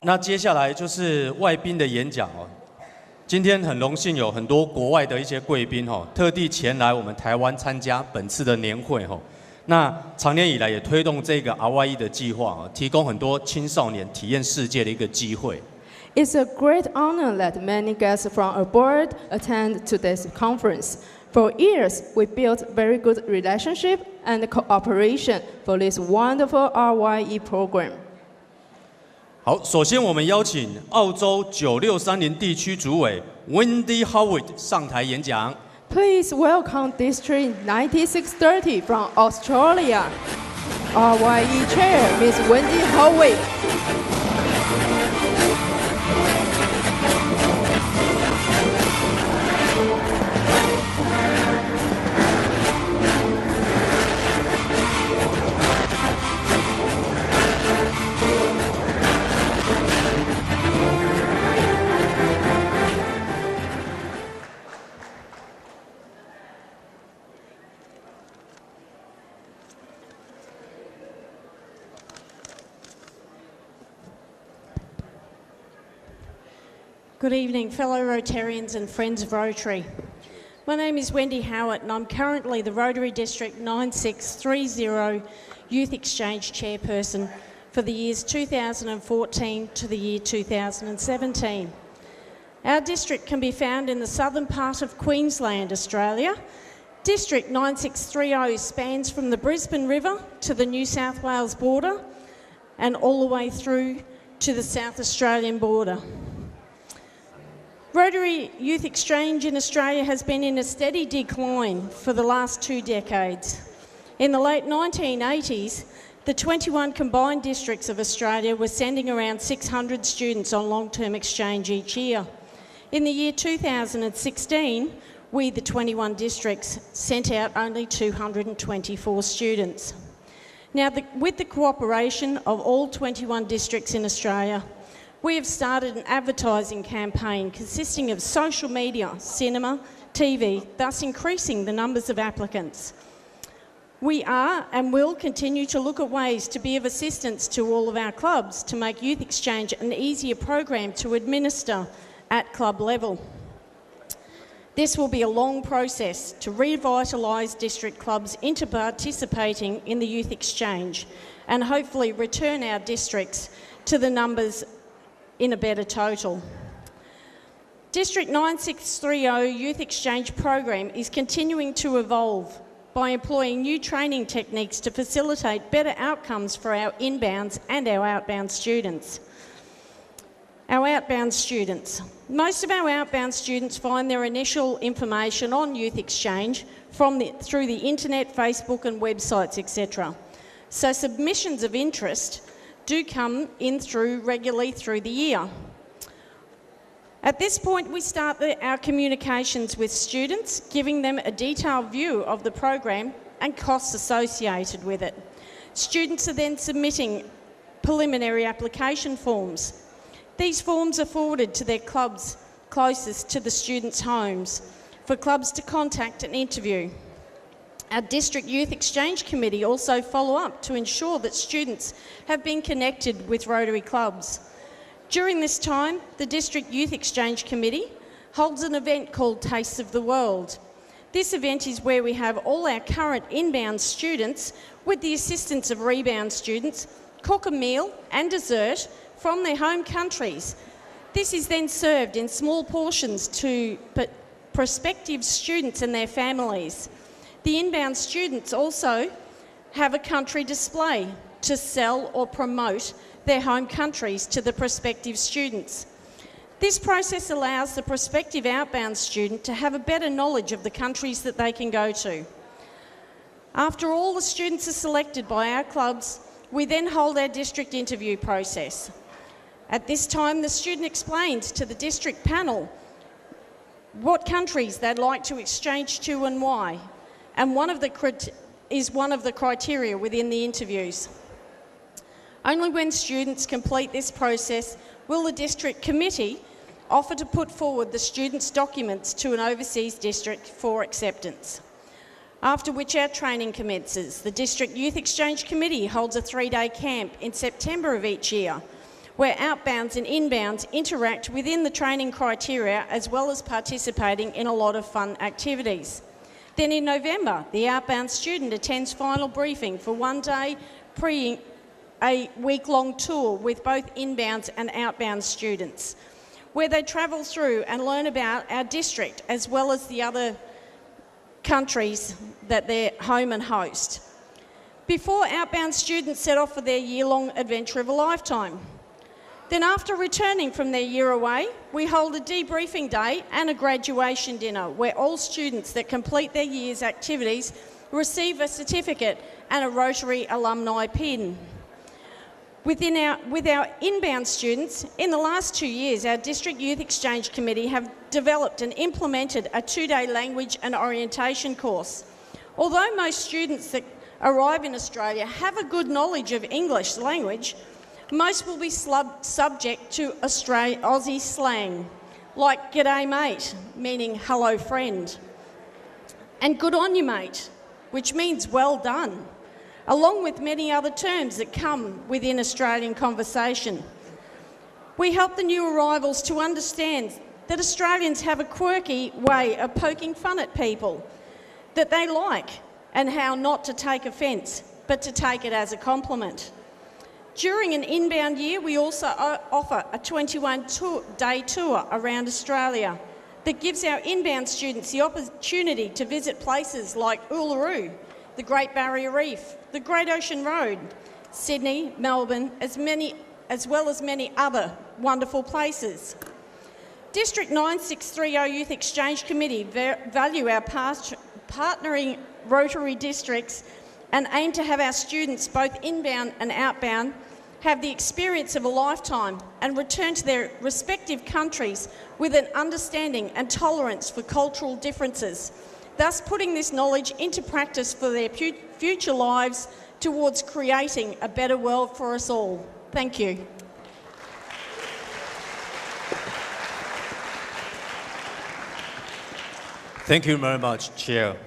那接下来就是外宾的演讲哦。今天很荣幸有很多国外的一些贵宾哦，特地前来我们台湾参加本次的年会哦。那长年以来也推动这个 RYE 的计划哦，提供很多青少年体验世界的一个机会。It's a great honor that many guests from abroad attend to this conference. For years, we built very good relationship and cooperation for this wonderful RYE program. 好，首先我们邀请澳洲9630地区主委 Wendy Howitt 上台演讲。Please welcome District 9630 from Australia, RYE Chair Ms. Wendy Howitt. Good evening, fellow Rotarians and friends of Rotary. My name is Wendy Howitt and I'm currently the Rotary District 9630 Youth Exchange Chairperson for the years 2014 to the year 2017. Our district can be found in the southern part of Queensland, Australia. District 9630 spans from the Brisbane River to the New South Wales border and all the way through to the South Australian border. Rotary Youth Exchange in Australia has been in a steady decline for the last 2 decades. In the late 1980s, the 21 combined districts of Australia were sending around 600 students on long-term exchange each year. In the year 2016, we, the 21 districts, sent out only 224 students. Now, with the cooperation of all 21 districts in Australia, we have started an advertising campaign consisting of social media, cinema, TV, thus increasing the numbers of applicants. We are and will continue to look at ways to be of assistance to all of our clubs to make Youth Exchange an easier program to administer at club level. This will be a long process to revitalise district clubs into participating in the Youth Exchange and hopefully return our districts to the numbers in a better total. District 9630 Youth Exchange program is continuing to evolve by employing new training techniques to facilitate better outcomes for our inbounds and our outbound students. Our outbound students. Most of our outbound students find their initial information on Youth Exchange through the internet, Facebook and websites, etc. So submissions of interest do come in regularly through the year. At this point, we start our communications with students, giving them a detailed view of the program and costs associated with it. Students are then submitting preliminary application forms. These forms are forwarded to their clubs closest to the students' homes for clubs to contact and interview. Our District Youth Exchange Committee also follow up to ensure that students have been connected with Rotary clubs. During this time, the District Youth Exchange Committee holds an event called Tastes of the World. This event is where we have all our current inbound students, with the assistance of rebound students, cook a meal and dessert from their home countries. This is then served in small portions to prospective students and their families. The inbound students also have a country display to sell or promote their home countries to the prospective students. This process allows the prospective outbound student to have a better knowledge of the countries that they can go to. After all the students are selected by our clubs, we then hold our district interview process. At this time, the student explains to the district panel what countries they'd like to exchange to and why. And one of the criteria within the interviews. Only when students complete this process will the district committee offer to put forward the students' documents to an overseas district for acceptance. After which our training commences. The District Youth Exchange Committee holds a 3-day camp in September of each year, where outbounds and inbounds interact within the training criteria as well as participating in a lot of fun activities. Then in November, the outbound student attends final briefing for one day a week-long tour with both inbounds and outbound students, where they travel through and learn about our district as well as the other countries that they're home and host. Before outbound students set off for their year-long adventure of a lifetime. Then after returning from their year away, we hold a debriefing day and a graduation dinner where all students that complete their year's activities receive a certificate and a Rotary alumni pin. With our inbound students, in the last 2 years, our District Youth Exchange Committee have developed and implemented a 2-day language and orientation course. Although most students that arrive in Australia have a good knowledge of English language, most will be subject to Aussie slang, like "G'day mate," meaning hello friend, and "Good on you mate," which means well done, along with many other terms that come within Australian conversation. We help the new arrivals to understand that Australians have a quirky way of poking fun at people that they like, and how not to take offence, but to take it as a compliment. During an inbound year, we also offer a 21-day tour around Australia that gives our inbound students the opportunity to visit places like Uluru, the Great Barrier Reef, the Great Ocean Road, Sydney, Melbourne, as well as many other wonderful places. District 9630 Youth Exchange Committee value our partnering Rotary districts and aim to have our students, both inbound and outbound, have the experience of a lifetime and return to their respective countries with an understanding and tolerance for cultural differences, thus putting this knowledge into practice for their future lives towards creating a better world for us all. Thank you. Thank you very much, Chair.